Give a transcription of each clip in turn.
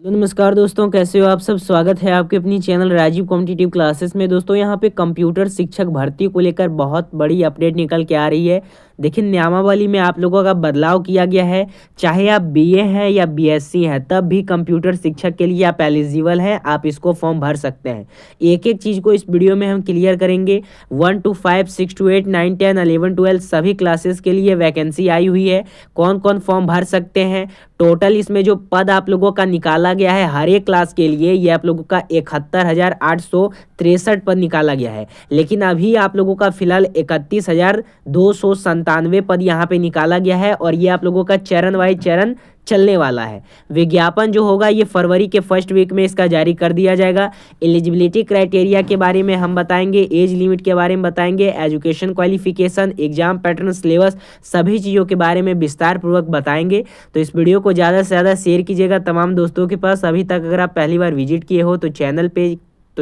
Hello नमस्कार दोस्तों, कैसे हो आप सब। स्वागत है आपके अपनी चैनल राजीव कॉम्पिटिटिव क्लासेस में। दोस्तों यहाँ पे कंप्यूटर शिक्षक भर्ती को लेकर बहुत बड़ी अपडेट निकल के आ रही है। देखिए नियमावली में आप लोगों का बदलाव किया गया है। चाहे आप बीए हैं या बीएससी हैं, तब भी कंप्यूटर शिक्षक के लिए आप एलिजिबल हैं, आप इसको फॉर्म भर सकते हैं। एक एक चीज़ को इस वीडियो में हम क्लियर करेंगे। 1 to 5, 6 to 8, 9, 10, 11, 12 सभी क्लासेस के लिए वैकेंसी आई हुई है। कौन कौन फॉर्म भर सकते हैं, टोटल इसमें जो पद आप लोगों का निकाला गया है हर एक क्लास के लिए, ये आप लोगों का 71,863 पद निकाला गया है। लेकिन अभी आप लोगों का फिलहाल 31,297 पद यहाँ पे निकाला गया है और ये आप लोगों का चरण वाइज चरण चलने वाला है। विज्ञापन जो होगा ये फरवरी के फर्स्ट वीक में इसका जारी कर दिया जाएगा। एलिजिबिलिटी क्राइटेरिया के बारे में हम बताएंगे, एज लिमिट के बारे में बताएंगे, education qualification, exam pattern, syllabus, सभी चीज़ों के बारे में विस्तार पूर्वक बताएंगे। तो इस वीडियो को ज़्यादा से ज़्यादा शेयर कीजिएगा तमाम दोस्तों के पास। अभी तक अगर आप पहली बार विजिट किए हो तो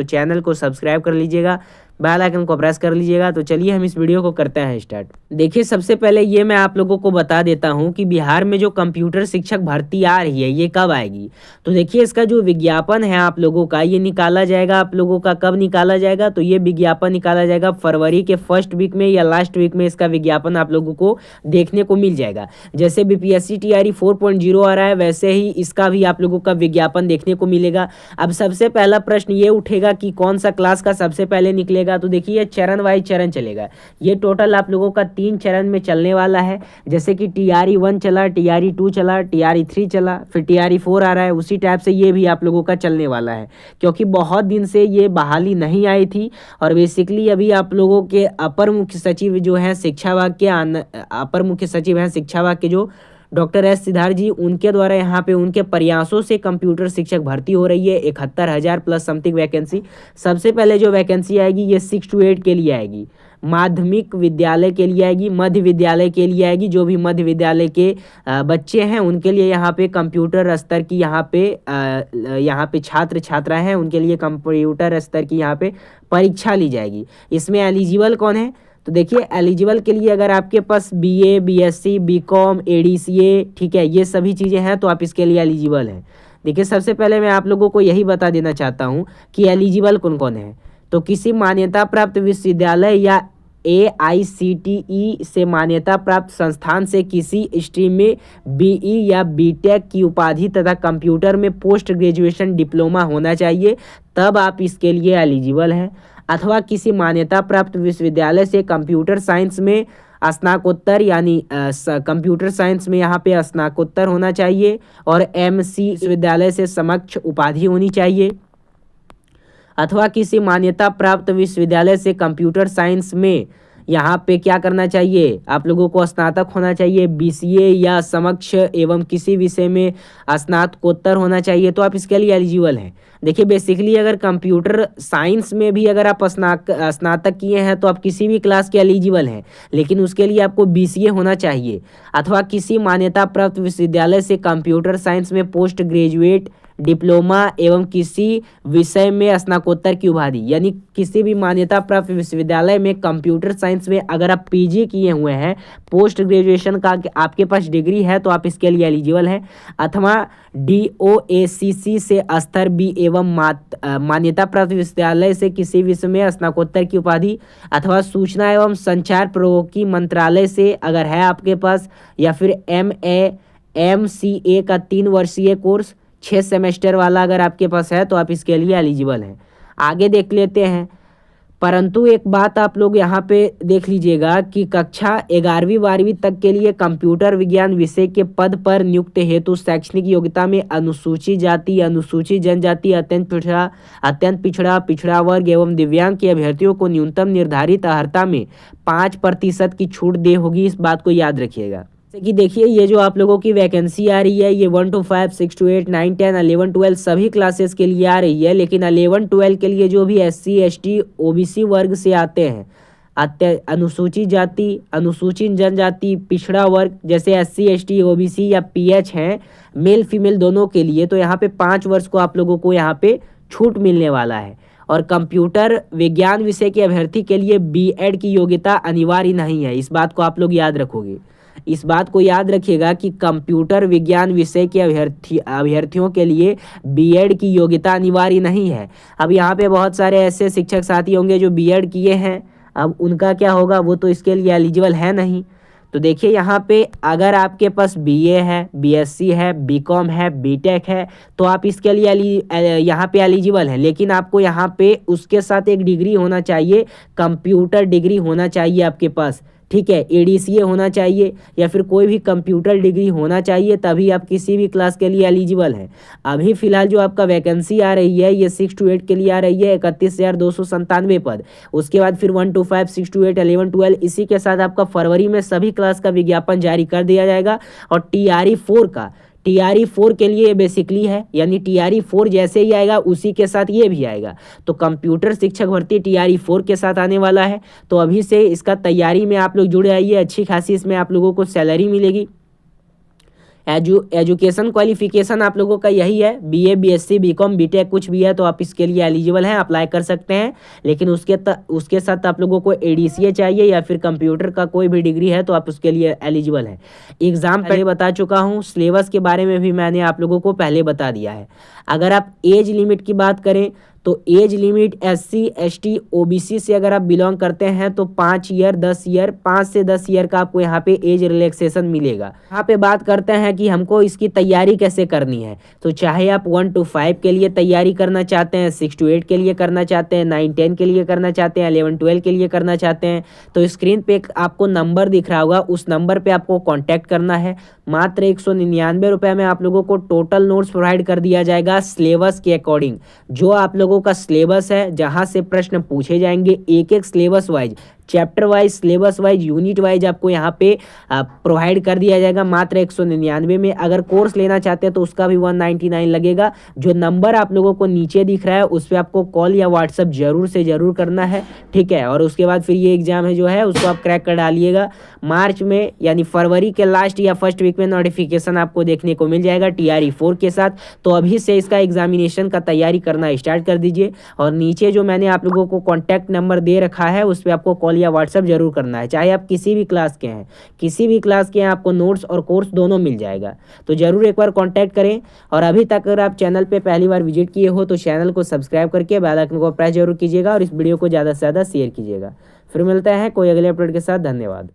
चैनल को सब्सक्राइब कर लीजिएगा, बेल आइकन को प्रेस कर लीजिएगा। तो चलिए हम इस वीडियो को करते हैं स्टार्ट। देखिए सबसे पहले ये मैं आप लोगों को बता देता हूँ कि बिहार में जो कंप्यूटर शिक्षक भर्ती आ रही है ये कब आएगी। तो देखिए इसका जो विज्ञापन है आप लोगों का ये निकाला जाएगा। आप लोगों का कब निकाला जाएगा, तो ये विज्ञापन निकाला जाएगा फरवरी के फर्स्ट वीक में या लास्ट वीक में। इसका विज्ञापन आप लोगों को देखने को मिल जाएगा। जैसे बीपीएससी टीआरई 4.0 आ रहा है, वैसे ही इसका भी आप लोगों का विज्ञापन देखने को मिलेगा। अब सबसे पहला प्रश्न ये उठेगा कि कौन सा क्लास का सबसे पहले निकलेगा। तो देखिए चरण वाइज चरण चलेगा। ये टोटल आप लोगों का 3 चरण में चलने वाला है। जैसे कि टीआरई 1 चला, टीआरई 2 चला, टीआरई 3 चला, फिर टीआरई 4 आ रहा है। उसी टाइप से ये भी आप लोगों का चलने वाला है, क्योंकि बहुत दिन से ये बहाली नहीं आई थी। और बेसिकली अभी आप लोगों के अपर मुख्य सचिव जो हैं शिक्षा विभाग के जो डॉक्टर एस सिद्धार्थ जी, उनके द्वारा यहाँ पे उनके प्रयासों से कंप्यूटर शिक्षक भर्ती हो रही है। 71,000 प्लस समथिंग वैकेंसी। सबसे पहले जो वैकेंसी आएगी ये 6 to 8 के लिए आएगी, माध्यमिक विद्यालय के लिए आएगी, मध्य विद्यालय के लिए आएगी। जो भी मध्य विद्यालय के बच्चे हैं उनके लिए यहाँ पे कंप्यूटर स्तर की यहाँ पे छात्र छात्राएं हैं, उनके लिए कंप्यूटर स्तर की यहाँ पे परीक्षा ली जाएगी। इसमें एलिजिबल कौन है, तो देखिए एलिजिबल के लिए अगर आपके पास बीए, बीएससी, बीकॉम, एडीसीए, ठीक है, ये सभी चीज़ें हैं तो आप इसके लिए एलिजिबल हैं। देखिए सबसे पहले मैं आप लोगों को यही बता देना चाहता हूँ कि एलिजिबल कौन कौन है। तो किसी मान्यता प्राप्त विश्वविद्यालय या AICTE से मान्यता प्राप्त संस्थान से किसी स्ट्रीम में बीई या बीटेक की उपाधि तथा कंप्यूटर में पोस्ट ग्रेजुएशन डिप्लोमा होना चाहिए, तब आप इसके लिए एलिजिबल हैं। अथवा किसी मान्यता प्राप्त विश्वविद्यालय से कंप्यूटर साइंस में स्नातकोत्तर, यानी कंप्यूटर साइंस में यहाँ पे स्नातकोत्तर होना चाहिए, और MC विश्वविद्यालय से समकक्ष उपाधि होनी चाहिए। अथवा किसी मान्यता प्राप्त विश्वविद्यालय से कंप्यूटर साइंस में यहाँ पे क्या करना चाहिए, आप लोगों को स्नातक होना चाहिए, BCA या समकक्ष एवं किसी विषय में स्नातकोत्तर होना चाहिए, तो आप इसके लिए एलिजिबल हैं। देखिए बेसिकली अगर कंप्यूटर साइंस में भी अगर आप स्नातक किए हैं तो आप किसी भी क्लास के एलिजिबल हैं, लेकिन उसके लिए आपको BCA होना चाहिए। अथवा किसी मान्यता प्राप्त विश्वविद्यालय से कंप्यूटर साइंस में पोस्ट ग्रेजुएट डिप्लोमा एवं किसी विषय में स्नातकोत्तर की उपाधि, यानी किसी भी मान्यता प्राप्त विश्वविद्यालय में कंप्यूटर साइंस में अगर आप PG किए हुए हैं, पोस्ट ग्रेजुएशन का आपके पास डिग्री है, तो आप इसके लिए एलिजिबल हैं। अथवा DOACC से स्तर B एवं मान्यता प्राप्त विश्वविद्यालय से किसी विषय में स्नातकोत्तर की उपाधि, अथवा सूचना एवं संचार प्रौद्योगिकी मंत्रालय से अगर है आपके पास, या फिर MCA का 3 वर्षीय कोर्स 6 सेमेस्टर वाला अगर आपके पास है तो आप इसके लिए एलिजिबल हैं। आगे देख लेते हैं। परंतु एक बात आप लोग यहाँ पे देख लीजिएगा कि कक्षा 11वीं 12वीं तक के लिए कंप्यूटर विज्ञान विषय के पद पर नियुक्त हेतु शैक्षणिक योग्यता में अनुसूचित जाति, अनुसूचित जनजाति, अत्यंत पिछड़ा, पिछड़ा वर्ग एवं दिव्यांग के अभ्यर्थियों को न्यूनतम निर्धारित अर्हता में 5% की छूट दे होगी। इस बात को याद रखिएगा। जैसे कि देखिए ये जो आप लोगों की वैकेंसी आ रही है ये 1 to 5, 6 to 8, 9, 10, 11, 12 सभी क्लासेस के लिए आ रही है। लेकिन 11, 12 के लिए जो भी SC, ST, OBC वर्ग से आते हैं, अनुसूचित जाति, अनुसूचित जनजाति, पिछड़ा वर्ग, जैसे SC, ST, OBC या PH हैं, मेल फीमेल दोनों के लिए, तो यहाँ पे 5 वर्ष को आप लोगों को यहाँ पे छूट मिलने वाला है। और कंप्यूटर विज्ञान विषय के अभ्यर्थी के लिए B.Ed की योग्यता अनिवार्य नहीं है, इस बात को आप लोग याद रखोगे। इस बात को याद रखिएगा कि कंप्यूटर विज्ञान विषय के अभ्यर्थियों के लिए बीएड की योग्यता अनिवार्य नहीं है। अब यहाँ पे बहुत सारे ऐसे शिक्षक साथी होंगे जो बीएड किए हैं, अब उनका क्या होगा, वो तो इसके लिए एलिजिबल है नहीं। तो देखिए यहाँ पे अगर आपके पास बीए है, बीएससी है, बीकॉम है, बीटेक है, तो आप इसके लिए यहाँ पे एलिजिबल हैं। लेकिन आपको यहाँ पे उसके साथ एक डिग्री होना चाहिए, कंप्यूटर डिग्री होना चाहिए आपके पास, ठीक है। एडीसीए होना चाहिए या फिर कोई भी कंप्यूटर डिग्री होना चाहिए, तभी आप किसी भी क्लास के लिए एलिजिबल हैं। अभी फिलहाल जो आपका वैकेंसी आ रही है ये 6 to 8 के लिए आ रही है, 31,297 पद। उसके बाद फिर 1 to 5, 6 to 8, 11, 12, इसी के साथ आपका फरवरी में सभी क्लास का विज्ञापन जारी कर दिया जाएगा। और TRE4 के लिए बेसिकली है, यानी TRE4 जैसे ही आएगा उसी के साथ ये भी आएगा। तो कंप्यूटर शिक्षक भर्ती TRE4 के साथ आने वाला है। तो अभी से इसका तैयारी में आप लोग जुड़े आइए, अच्छी खासी इसमें आप लोगों को सैलरी मिलेगी। एजुकेशन क्वालिफिकेशन आप लोगों का यही है, बीए, बीएससी, बीकॉम, बीटेक कुछ भी है तो आप इसके लिए एलिजिबल हैं, अप्लाई कर सकते हैं। लेकिन उसके साथ आप लोगों को एडीसीए चाहिए या फिर कंप्यूटर का कोई भी डिग्री है तो आप उसके लिए एलिजिबल हैं। एग्ज़ाम पहले बता चुका हूँ, सिलेबस के बारे में भी मैंने आप लोगों को पहले बता दिया है। अगर आप एज लिमिट की बात करें तो age limit SC, ST, OBC से अगर आप बिलोंग करते हैं तो 5 ईयर, 10 ईयर, 5 से 10 ईयर का आपको यहाँ पे एज रिलैक्सेशन मिलेगा। यहाँ पे बात करते हैं कि हमको इसकी तैयारी कैसे करनी है। तो चाहे आप 1 to 5 के लिए तैयारी करना चाहते हैं, 6 to 8 के लिए करना चाहते हैं, 9, 10 के लिए करना चाहते हैं, 11, 12 के लिए करना चाहते हैं, तो स्क्रीन पे आपको नंबर दिख रहा होगा, उस नंबर पे आपको कॉन्टैक्ट करना है। मात्र 199 रुपये में आप लोगों को टोटल नोट्स प्रोवाइड कर दिया जाएगा सिलेबस के अकॉर्डिंग। जो आप लोगों का सिलेबस है, जहां से प्रश्न पूछे जाएंगे, एक एक syllabus wise, chapter wise, syllabus wise, unit wise आपको यहाँ पे प्रोवाइड कर दिया जाएगा मात्र 199 में। अगर कोर्स लेना चाहते हैं तो उसका भी 199 लगेगा। जो नंबर आप लोगों को नीचे दिख रहा है उस पर आपको कॉल या व्हाट्सअप जरूर से ज़रूर करना है, ठीक है। और उसके बाद फिर ये एग्जाम है जो है उसको आप क्रैक कर डालिएगा। मार्च में यानी फरवरी के लास्ट या फर्स्ट वीक में नोटिफिकेशन आपको देखने को मिल जाएगा TRE4 के साथ। तो अभी से इसका एग्जामिनेशन का तैयारी करना स्टार्ट कर दीजिए। और नीचे जो मैंने आप लोगों को कॉन्टैक्ट नंबर दे रखा है उस पर आपको कॉल या व्हाट्सएप जरूर करना है। चाहे आप किसी भी क्लास के हैं, आपको नोट्स और कोर्स दोनों मिल जाएगा। तो जरूर एक बार कांटेक्ट करें। और अभी तक अगर आप चैनल पे पहली बार विजिट किए हो तो चैनल को सब्सक्राइब करके बेल आइकन को प्रेस जरूर कीजिएगा और इस वीडियो को ज़्यादा से ज़्यादा शेयर कीजिएगा। फिर मिलते हैं कोई अगले अपडेट के साथ। धन्यवाद।